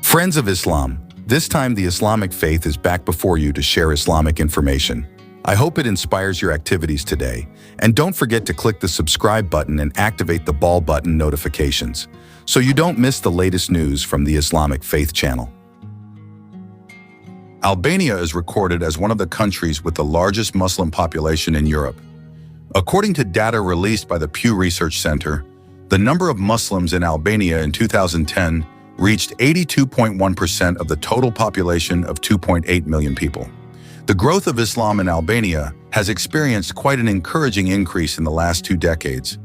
Friends of Islam, this time the Islamic faith is back before you to share Islamic information. I hope it inspires your activities today. And don't forget to click the subscribe button and activate the bell button notifications so you don't miss the latest news from the Islamic Faith channel. Albania is recorded as one of the countries with the largest Muslim population in Europe. According to data released by the Pew Research Center, the number of Muslims in Albania in 2010 reached 82.1% of the total population of 2.8 million people. The growth of Islam in Albania has experienced quite an encouraging increase in the last 2 decades.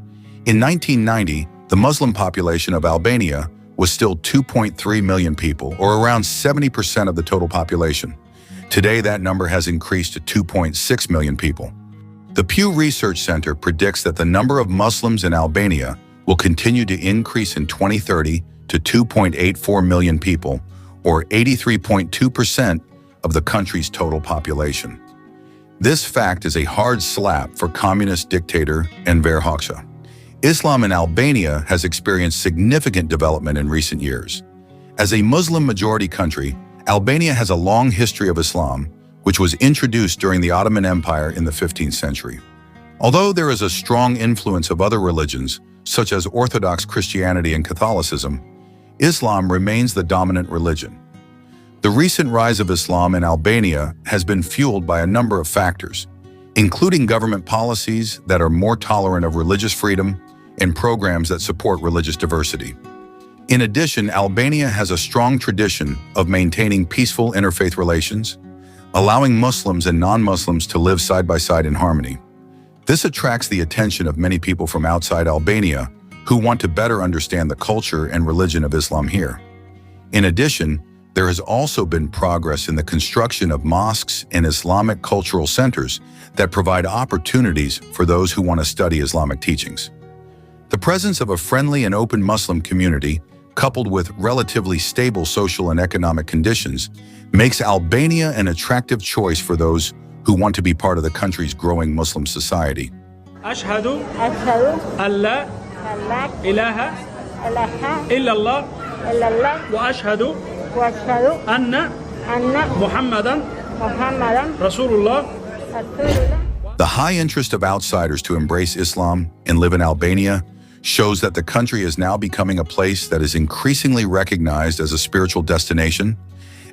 In 1990, the Muslim population of Albania was still 2.3 million people, or around 70% of the total population. Today, that number has increased to 2.6 million people. The Pew Research Center predicts that the number of Muslims in Albania will continue to increase in 2030 to 2.84 million people, or 83.2% of the country's total population. This fact is a hard slap for communist dictator Enver Hoxha. Islam in Albania has experienced significant development in recent years. As a Muslim-majority country, Albania has a long history of Islam, which was introduced during the Ottoman Empire in the 15th century. Although there is a strong influence of other religions, such as Orthodox Christianity and Catholicism, Islam remains the dominant religion. The recent rise of Islam in Albania has been fueled by a number of factors, including government policies that are more tolerant of religious freedom and programs that support religious diversity. In addition, Albania has a strong tradition of maintaining peaceful interfaith relations, allowing Muslims and non-Muslims to live side by side in harmony. This attracts the attention of many people from outside Albania who want to better understand the culture and religion of Islam here. In addition, there has also been progress in the construction of mosques and Islamic cultural centers that provide opportunities for those who want to study Islamic teachings. The presence of a friendly and open Muslim community, coupled with relatively stable social and economic conditions, makes Albania an attractive choice for those who want to be part of the country's growing Muslim society. Ashhadu an la ilaha illallah wa ashhadu anna Muhammadan Rasulullah. The high interest of outsiders to embrace Islam and live in Albania shows that the country is now becoming a place that is increasingly recognized as a spiritual destination,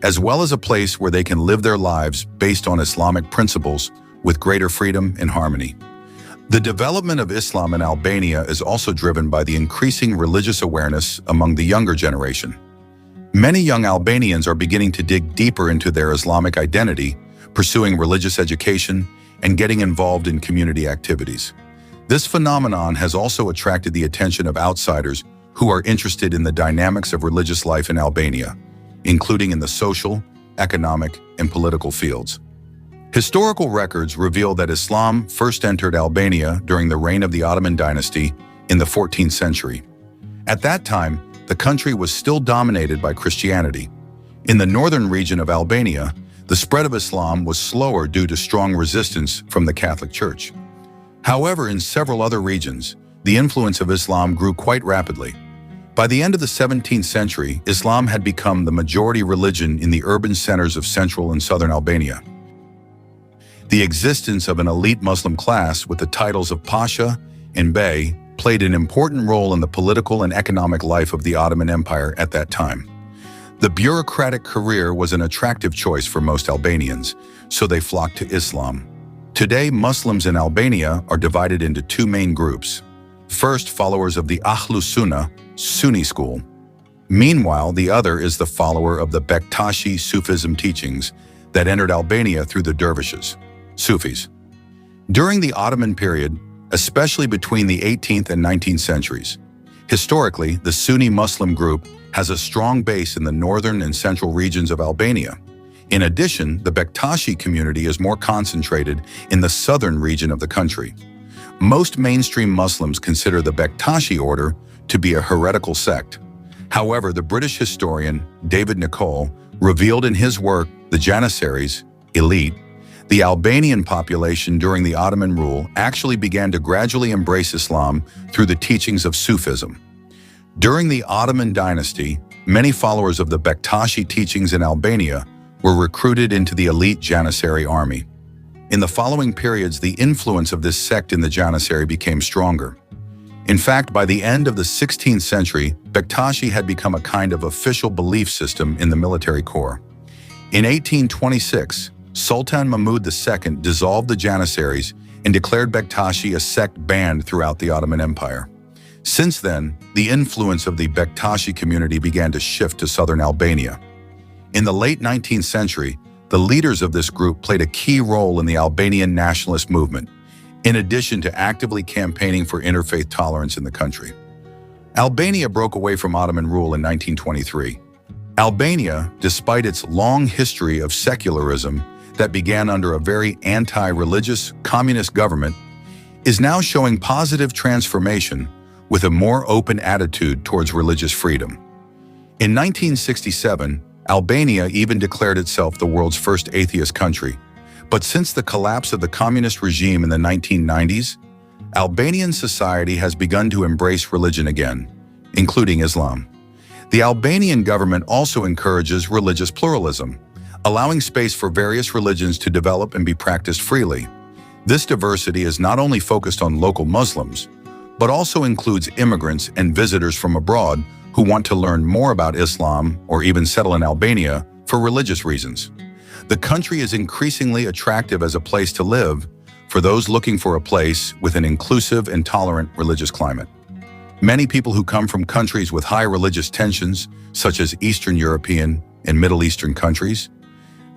as well as a place where they can live their lives based on Islamic principles with greater freedom and harmony. The development of Islam in Albania is also driven by the increasing religious awareness among the younger generation. Many young Albanians are beginning to dig deeper into their Islamic identity, pursuing religious education, and getting involved in community activities. This phenomenon has also attracted the attention of outsiders who are interested in the dynamics of religious life in Albania, including in the social, economic, and political fields. Historical records reveal that Islam first entered Albania during the reign of the Ottoman dynasty in the 14th century. At that time, the country was still dominated by Christianity. In the northern region of Albania, the spread of Islam was slower due to strong resistance from the Catholic Church. However, in several other regions, the influence of Islam grew quite rapidly. By the end of the 17th century, Islam had become the majority religion in the urban centers of central and southern Albania. The existence of an elite Muslim class with the titles of Pasha and Bey played an important role in the political and economic life of the Ottoman Empire at that time. The bureaucratic career was an attractive choice for most Albanians, so they flocked to Islam. Today, Muslims in Albania are divided into 2 main groups. First, followers of the Ahlus Sunnah, Sunni school. Meanwhile, the other is the follower of the Bektashi Sufism teachings that entered Albania through the dervishes, Sufis. During the Ottoman period, especially between the 18th and 19th centuries, historically, the Sunni Muslim group has a strong base in the northern and central regions of Albania. In addition, the Bektashi community is more concentrated in the southern region of the country. Most mainstream Muslims consider the Bektashi order to be a heretical sect. However, the British historian David Nicol revealed in his work, The Janissaries, Elite, the Albanian population during the Ottoman rule actually began to gradually embrace Islam through the teachings of Sufism. During the Ottoman dynasty, many followers of the Bektashi teachings in Albania were recruited into the elite Janissary army. In the following periods, the influence of this sect in the Janissary became stronger. In fact, by the end of the 16th century, Bektashi had become a kind of official belief system in the military corps. In 1826, Sultan Mahmud II dissolved the Janissaries and declared Bektashi a sect banned throughout the Ottoman Empire. Since then, the influence of the Bektashi community began to shift to southern Albania. In the late 19th century, the leaders of this group played a key role in the Albanian nationalist movement, in addition to actively campaigning for interfaith tolerance in the country. Albania broke away from Ottoman rule in 1923. Albania, despite its long history of secularism that began under a very anti-religious communist government, is now showing positive transformation with a more open attitude towards religious freedom. In 1967, Albania even declared itself the world's first atheist country. But since the collapse of the communist regime in the 1990s, Albanian society has begun to embrace religion again, including Islam. The Albanian government also encourages religious pluralism, allowing space for various religions to develop and be practiced freely. This diversity is not only focused on local Muslims, but also includes immigrants and visitors from abroad who want to learn more about Islam or even settle in Albania for religious reasons. The country is increasingly attractive as a place to live for those looking for a place with an inclusive and tolerant religious climate. Many people who come from countries with high religious tensions, such as Eastern European and Middle Eastern countries,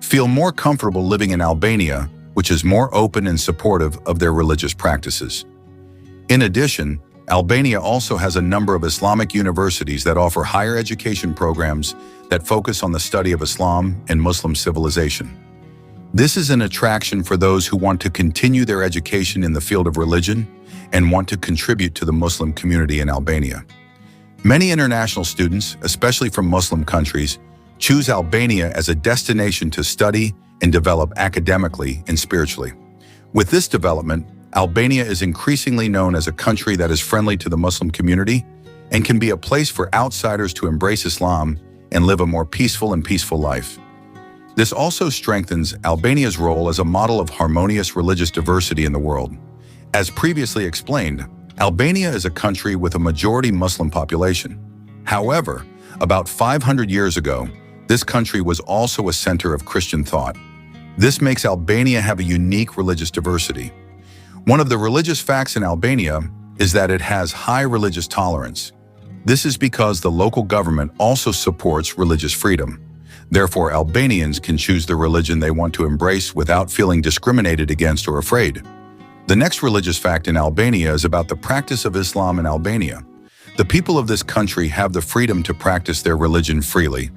feel more comfortable living in Albania, which is more open and supportive of their religious practices. In addition, Albania also has a number of Islamic universities that offer higher education programs that focus on the study of Islam and Muslim civilization. This is an attraction for those who want to continue their education in the field of religion and want to contribute to the Muslim community in Albania. Many international students, especially from Muslim countries, choose Albania as a destination to study and develop academically and spiritually. With this development, Albania is increasingly known as a country that is friendly to the Muslim community and can be a place for outsiders to embrace Islam and live a more peaceful life. This also strengthens Albania's role as a model of harmonious religious diversity in the world. As previously explained, Albania is a country with a majority Muslim population. However, about 500 years ago, this country was also a center of Christian thought. This makes Albania have a unique religious diversity. One of the religious facts in Albania is that it has high religious tolerance. This is because the local government also supports religious freedom. Therefore, Albanians can choose the religion they want to embrace without feeling discriminated against or afraid. The next religious fact in Albania is about the practice of Islam in Albania. The people of this country have the freedom to practice their religion freely.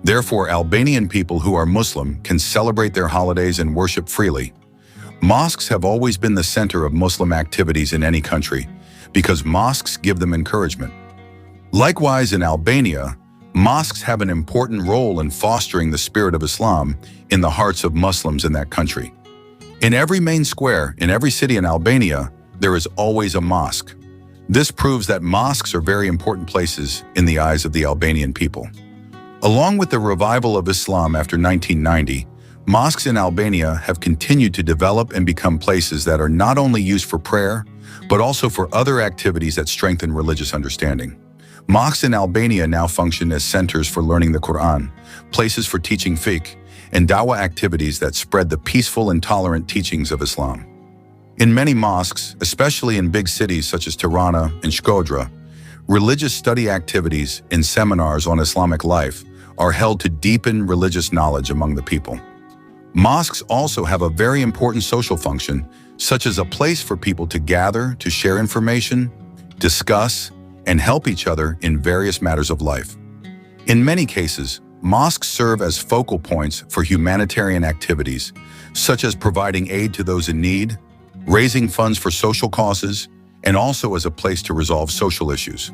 Therefore, Albanian people who are Muslim can celebrate their holidays and worship freely. Mosques have always been the center of Muslim activities in any country because mosques give them encouragement. Likewise, in Albania, mosques have an important role in fostering the spirit of Islam in the hearts of Muslims in that country. In every main square, in every city in Albania, there is always a mosque. This proves that mosques are very important places in the eyes of the Albanian people. Along with the revival of Islam after 1990, mosques in Albania have continued to develop and become places that are not only used for prayer, but also for other activities that strengthen religious understanding. Mosques in Albania now function as centers for learning the Quran, places for teaching fiqh, and dawah activities that spread the peaceful and tolerant teachings of Islam. In many mosques, especially in big cities such as Tirana and Shkodra, religious study activities and seminars on Islamic life are held to deepen religious knowledge among the people. Mosques also have a very important social function, such as a place for people to gather, to share information, discuss, and help each other in various matters of life. In many cases, mosques serve as focal points for humanitarian activities, such as providing aid to those in need, raising funds for social causes, and also as a place to resolve social issues.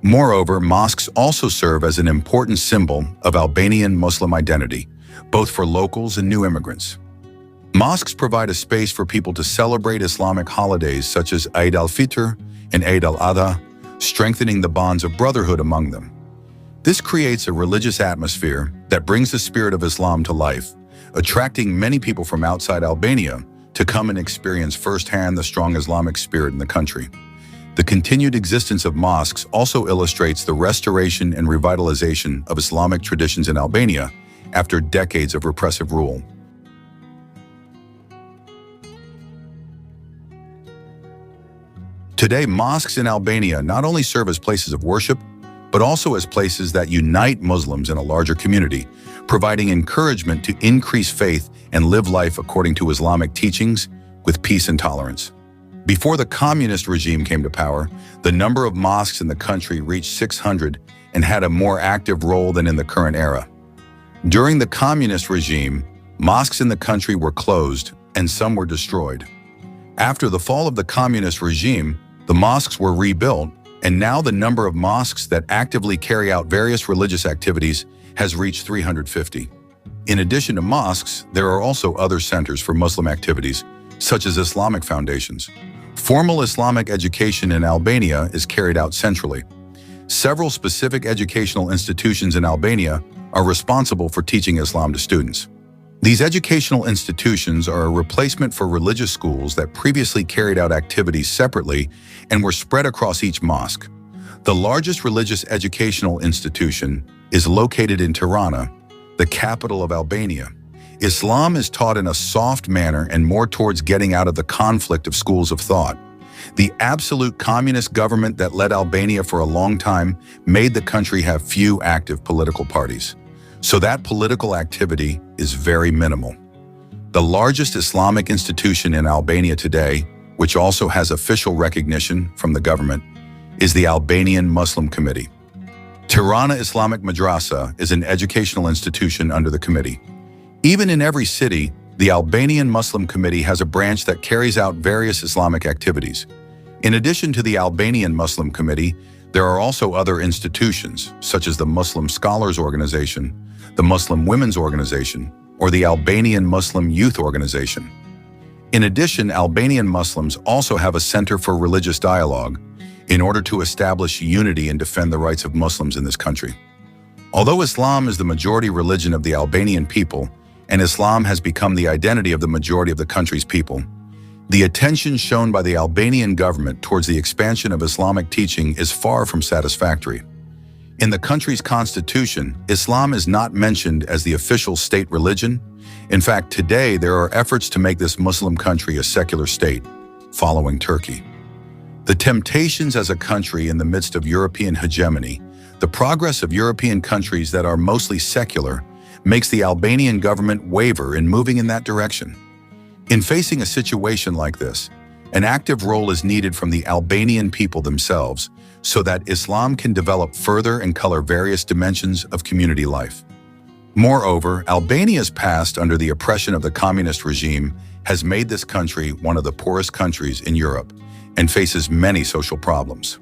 Moreover, mosques also serve as an important symbol of Albanian Muslim identity, both for locals and new immigrants. Mosques provide a space for people to celebrate Islamic holidays such as Eid al-Fitr and Eid al-Adha, strengthening the bonds of brotherhood among them. This creates a religious atmosphere that brings the spirit of Islam to life, attracting many people from outside Albania to come and experience firsthand the strong Islamic spirit in the country. The continued existence of mosques also illustrates the restoration and revitalization of Islamic traditions in Albania after decades of repressive rule. Today, mosques in Albania not only serve as places of worship, but also as places that unite Muslims in a larger community, providing encouragement to increase faith and live life according to Islamic teachings with peace and tolerance. Before the communist regime came to power, the number of mosques in the country reached 600 and had a more active role than in the current era. During the communist regime, mosques in the country were closed and some were destroyed. After the fall of the communist regime, the mosques were rebuilt, and now the number of mosques that actively carry out various religious activities has reached 350. In addition to mosques, there are also other centers for Muslim activities, such as Islamic foundations. Formal Islamic education in Albania is carried out centrally. Several specific educational institutions in Albania are responsible for teaching Islam to students. These educational institutions are a replacement for religious schools that previously carried out activities separately and were spread across each mosque. The largest religious educational institution is located in Tirana, the capital of Albania. Islam is taught in a soft manner and more towards getting out of the conflict of schools of thought. The absolute communist government that led Albania for a long time made the country have few active political parties. So that political activity is very minimal. The largest Islamic institution in Albania today, which also has official recognition from the government, is the Albanian Muslim Committee. Tirana Islamic Madrasa is an educational institution under the committee. Even in every city, the Albanian Muslim Committee has a branch that carries out various Islamic activities. In addition to the Albanian Muslim Committee, there are also other institutions, such as the Muslim Scholars Organization, the Muslim Women's Organization, or the Albanian Muslim Youth Organization. In addition, Albanian Muslims also have a Center for Religious Dialogue in order to establish unity and defend the rights of Muslims in this country. Although Islam is the majority religion of the Albanian people, and Islam has become the identity of the majority of the country's people, the attention shown by the Albanian government towards the expansion of Islamic teaching is far from satisfactory. In the country's constitution, Islam is not mentioned as the official state religion. In fact, today there are efforts to make this Muslim country a secular state, following Turkey. The temptations as a country in the midst of European hegemony, the progress of European countries that are mostly secular, makes the Albanian government waver in moving in that direction. In facing a situation like this, an active role is needed from the Albanian people themselves so that Islam can develop further and color various dimensions of community life. Moreover, Albania's past under the oppression of the communist regime has made this country one of the poorest countries in Europe and faces many social problems.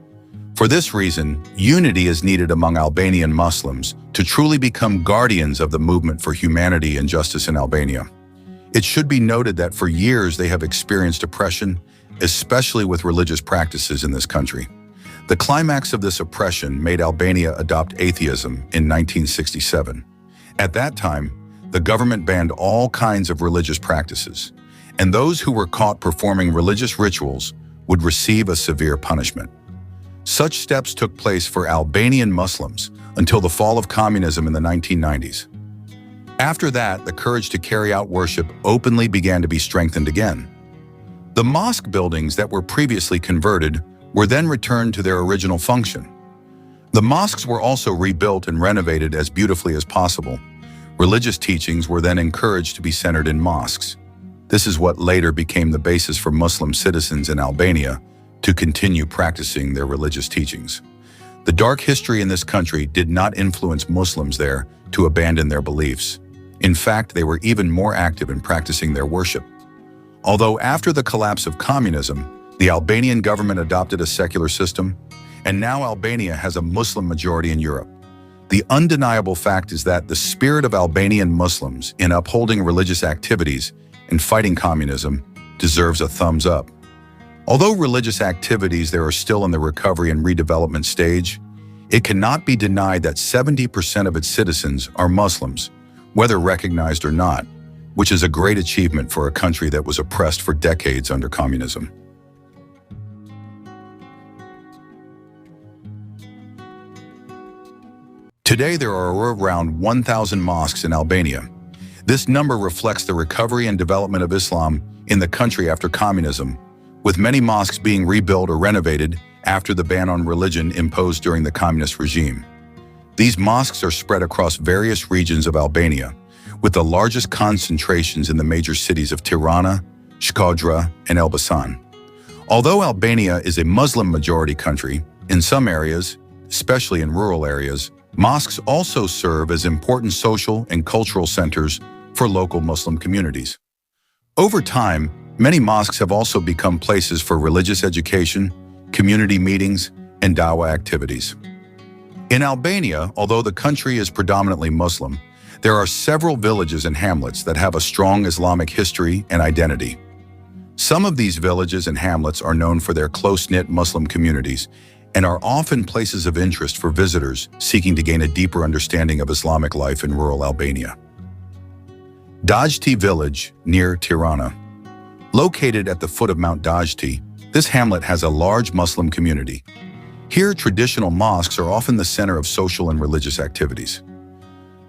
For this reason, unity is needed among Albanian Muslims to truly become guardians of the movement for humanity and justice in Albania. It should be noted that for years they have experienced oppression, especially with religious practices in this country. The climax of this oppression made Albania adopt atheism in 1967. At that time, the government banned all kinds of religious practices, and those who were caught performing religious rituals would receive a severe punishment. Such steps took place for Albanian Muslims until the fall of communism in the 1990s. After that, the courage to carry out worship openly began to be strengthened again. The mosque buildings that were previously converted were then returned to their original function. The mosques were also rebuilt and renovated as beautifully as possible. Religious teachings were then encouraged to be centered in mosques. This is what later became the basis for Muslim citizens in Albania to continue practicing their religious teachings. The dark history in this country did not influence Muslims there to abandon their beliefs. In fact, they were even more active in practicing their worship. Although after the collapse of communism, the Albanian government adopted a secular system, and now Albania has a Muslim majority in Europe. The undeniable fact is that the spirit of Albanian Muslims in upholding religious activities and fighting communism deserves a thumbs up. Although religious activities there are still in the recovery and redevelopment stage, it cannot be denied that 70% of its citizens are Muslims, whether recognized or not, which is a great achievement for a country that was oppressed for decades under communism. Today, there are around 1,000 mosques in Albania. This number reflects the recovery and development of Islam in the country after communism, with many mosques being rebuilt or renovated after the ban on religion imposed during the communist regime. These mosques are spread across various regions of Albania, with the largest concentrations in the major cities of Tirana, Shkodra, and Elbasan. Although Albania is a Muslim-majority country, in some areas, especially in rural areas, mosques also serve as important social and cultural centers for local Muslim communities. Over time, many mosques have also become places for religious education, community meetings, and dawah activities. In Albania, although the country is predominantly Muslim, there are several villages and hamlets that have a strong Islamic history and identity. Some of these villages and hamlets are known for their close-knit Muslim communities and are often places of interest for visitors seeking to gain a deeper understanding of Islamic life in rural Albania. Dhëri village near Tirana. Located at the foot of Mount Dhëri, this hamlet has a large Muslim community. Here, traditional mosques are often the center of social and religious activities.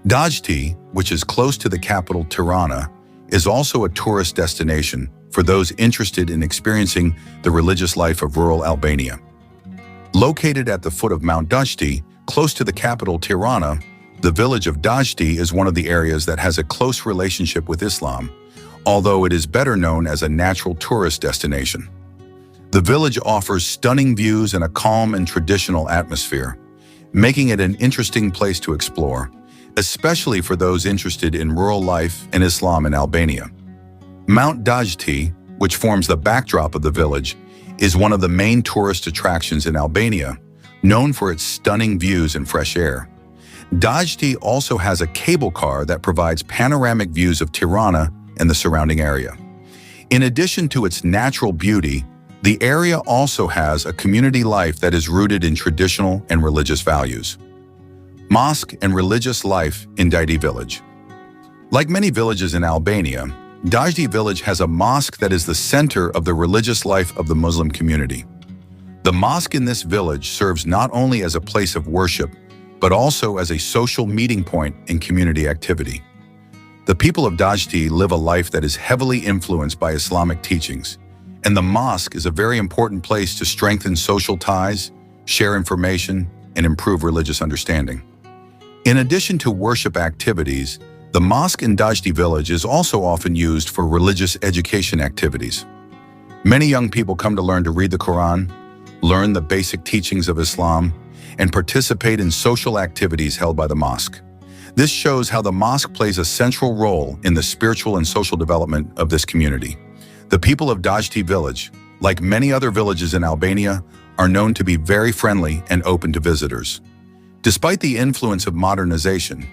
Dhëri, which is close to the capital Tirana, is also a tourist destination for those interested in experiencing the religious life of rural Albania. Located at the foot of Mount Dhëri, close to the capital Tirana, the village of Dhëri is one of the areas that has a close relationship with Islam, although it is better known as a natural tourist destination. The village offers stunning views and a calm and traditional atmosphere, making it an interesting place to explore, especially for those interested in rural life and Islam in Albania. Mount Dhëri, which forms the backdrop of the village, is one of the main tourist attractions in Albania, known for its stunning views and fresh air. Dhëri also has a cable car that provides panoramic views of Tirana and the surrounding area. In addition to its natural beauty, the area also has a community life that is rooted in traditional and religious values. Mosque and religious life in Dhëri village. Like many villages in Albania, Dhëri village has a mosque that is the center of the religious life of the Muslim community. The mosque in this village serves not only as a place of worship, but also as a social meeting point and community activity. The people of Dhëri live a life that is heavily influenced by Islamic teachings, and the mosque is a very important place to strengthen social ties, share information, and improve religious understanding. In addition to worship activities, the mosque in Dhëri village is also often used for religious education activities. Many young people come to learn to read the Quran, learn the basic teachings of Islam, and participate in social activities held by the mosque. This shows how the mosque plays a central role in the spiritual and social development of this community. The people of Dhëri village, like many other villages in Albania, are known to be very friendly and open to visitors. Despite the influence of modernization,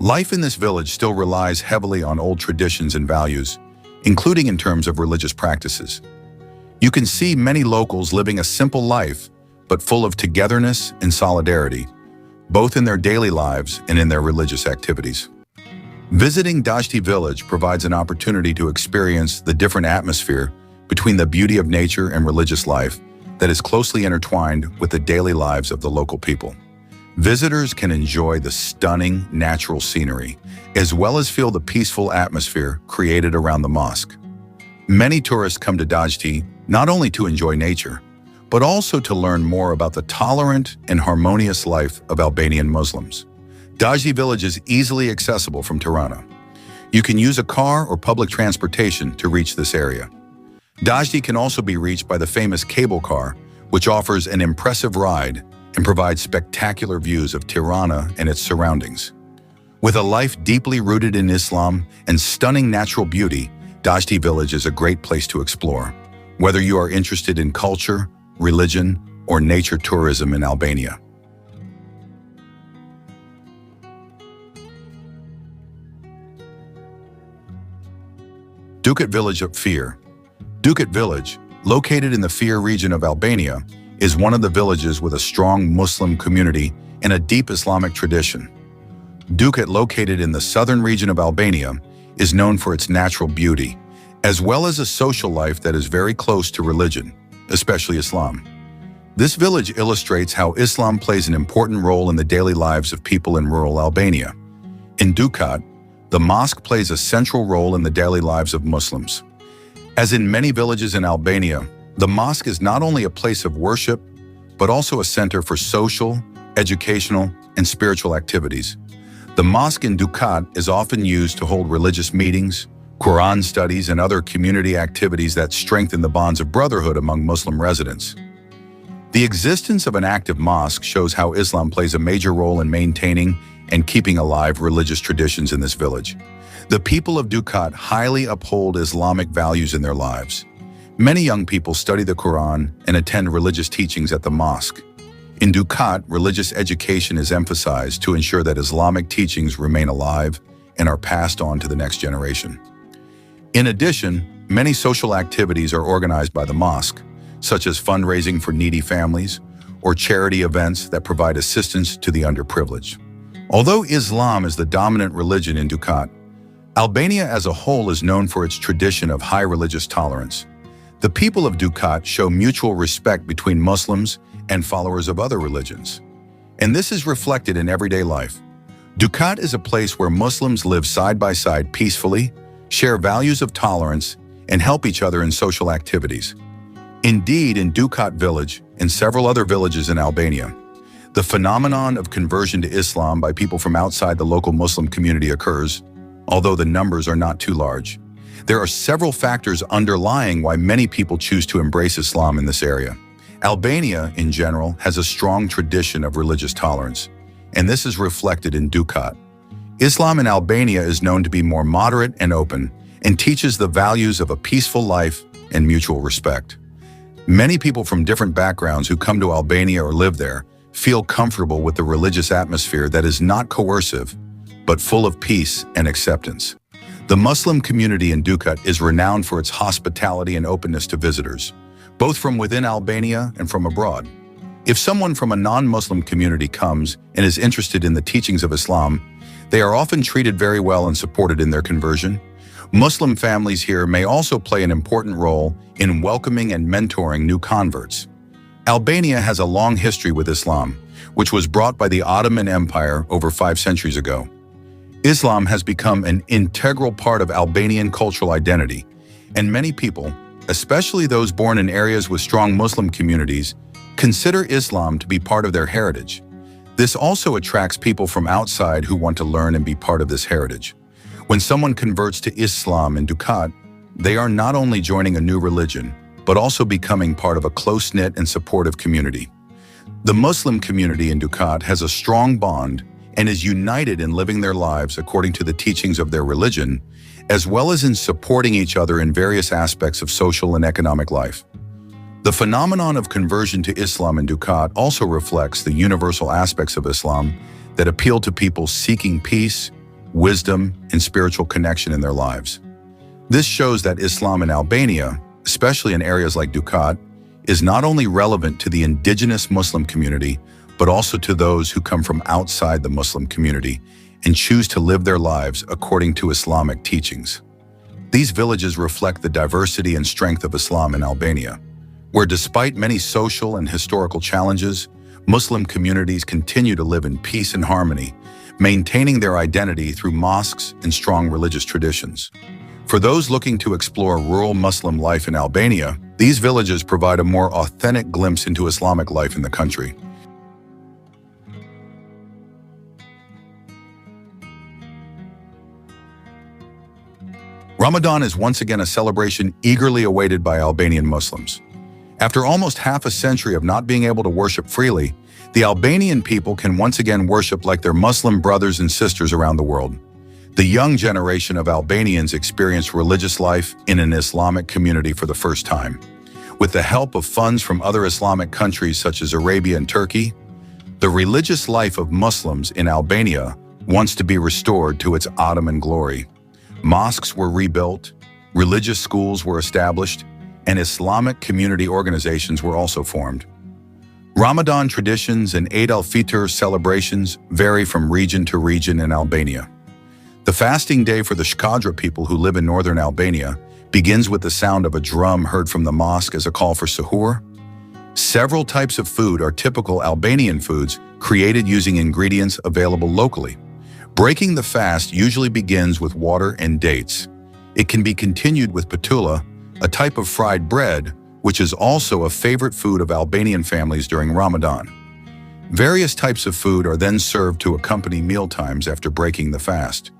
life in this village still relies heavily on old traditions and values, including in terms of religious practices. You can see many locals living a simple life, but full of togetherness and solidarity, both in their daily lives and in their religious activities. Visiting Dhëri village provides an opportunity to experience the different atmosphere between the beauty of nature and religious life that is closely intertwined with the daily lives of the local people. Visitors can enjoy the stunning natural scenery, as well as feel the peaceful atmosphere created around the mosque. Many tourists come to Dhëri not only to enjoy nature, but also to learn more about the tolerant and harmonious life of Albanian Muslims. Dhëri village is easily accessible from Tirana. You can use a car or public transportation to reach this area. Dhëri can also be reached by the famous cable car, which offers an impressive ride and provides spectacular views of Tirana and its surroundings. With a life deeply rooted in Islam and stunning natural beauty, Dhëri village is a great place to explore, whether you are interested in culture, religion, or nature tourism in Albania. Dukat village of Fear. Dukat village, located in the Fier region of Albania, is one of the villages with a strong Muslim community and a deep Islamic tradition. Dukat, located in the southern region of Albania, is known for its natural beauty, as well as a social life that is very close to religion, especially Islam. This village illustrates how Islam plays an important role in the daily lives of people in rural Albania. In Dukat, the mosque plays a central role in the daily lives of Muslims. As in many villages in Albania, the mosque is not only a place of worship, but also a center for social, educational, and spiritual activities. The mosque in Dukat is often used to hold religious meetings, Quran studies, and other community activities that strengthen the bonds of brotherhood among Muslim residents. The existence of an active mosque shows how Islam plays a major role in maintaining and keeping alive religious traditions in this village. The people of Dukat highly uphold Islamic values in their lives. Many young people study the Quran and attend religious teachings at the mosque. In Dukat, religious education is emphasized to ensure that Islamic teachings remain alive and are passed on to the next generation. In addition, many social activities are organized by the mosque, such as fundraising for needy families or charity events that provide assistance to the underprivileged. Although Islam is the dominant religion in Dukat, Albania as a whole is known for its tradition of high religious tolerance. The people of Dukat show mutual respect between Muslims and followers of other religions. And this is reflected in everyday life. Dukat is a place where Muslims live side by side peacefully, share values of tolerance, and help each other in social activities. Indeed, in Dukat village and several other villages in Albania, the phenomenon of conversion to Islam by people from outside the local Muslim community occurs, although the numbers are not too large. There are several factors underlying why many people choose to embrace Islam in this area. Albania, in general, has a strong tradition of religious tolerance, and this is reflected in Dukat. Islam in Albania is known to be more moderate and open, and teaches the values of a peaceful life and mutual respect. Many people from different backgrounds who come to Albania or live there feel comfortable with the religious atmosphere that is not coercive, but full of peace and acceptance. The Muslim community in Dukat is renowned for its hospitality and openness to visitors, both from within Albania and from abroad. If someone from a non-Muslim community comes and is interested in the teachings of Islam, they are often treated very well and supported in their conversion. Muslim families here may also play an important role in welcoming and mentoring new converts. Albania has a long history with Islam, which was brought by the Ottoman Empire over 5 centuries ago. Islam has become an integral part of Albanian cultural identity, and many people, especially those born in areas with strong Muslim communities, consider Islam to be part of their heritage. This also attracts people from outside who want to learn and be part of this heritage. When someone converts to Islam in Dukat, they are not only joining a new religion, but also becoming part of a close-knit and supportive community. The Muslim community in Dukat has a strong bond and is united in living their lives according to the teachings of their religion, as well as in supporting each other in various aspects of social and economic life. The phenomenon of conversion to Islam in Dukat also reflects the universal aspects of Islam that appeal to people seeking peace, wisdom, and spiritual connection in their lives. This shows that Islam in Albania, especially in areas like Dukat, is not only relevant to the indigenous Muslim community, but also to those who come from outside the Muslim community and choose to live their lives according to Islamic teachings. These villages reflect the diversity and strength of Islam in Albania, where despite many social and historical challenges, Muslim communities continue to live in peace and harmony, maintaining their identity through mosques and strong religious traditions. For those looking to explore rural Muslim life in Albania, these villages provide a more authentic glimpse into Islamic life in the country. Ramadan is once again a celebration eagerly awaited by Albanian Muslims. After almost half a century of not being able to worship freely, the Albanian people can once again worship like their Muslim brothers and sisters around the world. The young generation of Albanians experience religious life in an Islamic community for the first time. With the help of funds from other Islamic countries such as Arabia and Turkey, the religious life of Muslims in Albania wants to be restored to its Ottoman glory. Mosques were rebuilt, religious schools were established, and Islamic community organizations were also formed. Ramadan traditions and Eid al-Fitr celebrations vary from region to region in Albania. The fasting day for the Shkodra people who live in northern Albania begins with the sound of a drum heard from the mosque as a call for suhoor. Several types of food are typical Albanian foods created using ingredients available locally. Breaking the fast usually begins with water and dates. It can be continued with patula, a type of fried bread, which is also a favorite food of Albanian families during Ramadan. Various types of food are then served to accompany mealtimes after breaking the fast.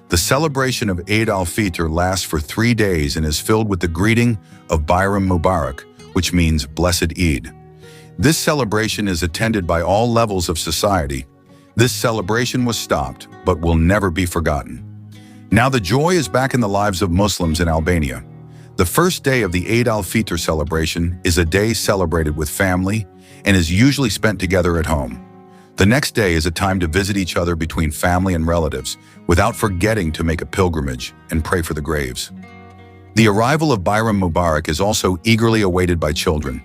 The celebration of Eid al-Fitr lasts for 3 days and is filled with the greeting of Bayram Mubarak, which means Blessed Eid. This celebration is attended by all levels of society. This celebration was stopped, but will never be forgotten. Now the joy is back in the lives of Muslims in Albania. The first day of the Eid al-Fitr celebration is a day celebrated with family and is usually spent together at home. The next day is a time to visit each other between family and relatives, without forgetting to make a pilgrimage and pray for the graves. The arrival of Bayram Mubarak is also eagerly awaited by children.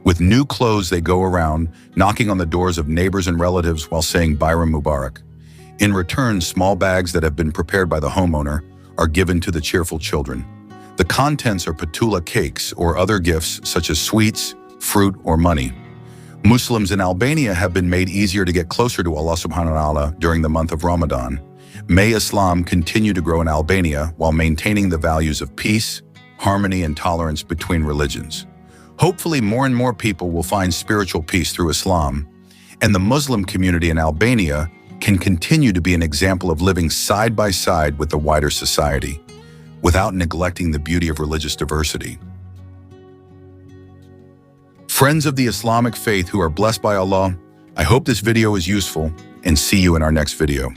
With new clothes, they go around, knocking on the doors of neighbors and relatives while saying Bayram Mubarak. In return, small bags that have been prepared by the homeowner are given to the cheerful children. The contents are patula cakes or other gifts such as sweets, fruit, or money. Muslims in Albania have been made easier to get closer to Allah subhanahu wa ta'ala during the month of Ramadan. May Islam continue to grow in Albania while maintaining the values of peace, harmony, and tolerance between religions. Hopefully, more and more people will find spiritual peace through Islam, and the Muslim community in Albania can continue to be an example of living side by side with the wider society, without neglecting the beauty of religious diversity. Friends of the Islamic faith who are blessed by Allah, I hope this video is useful, and see you in our next video.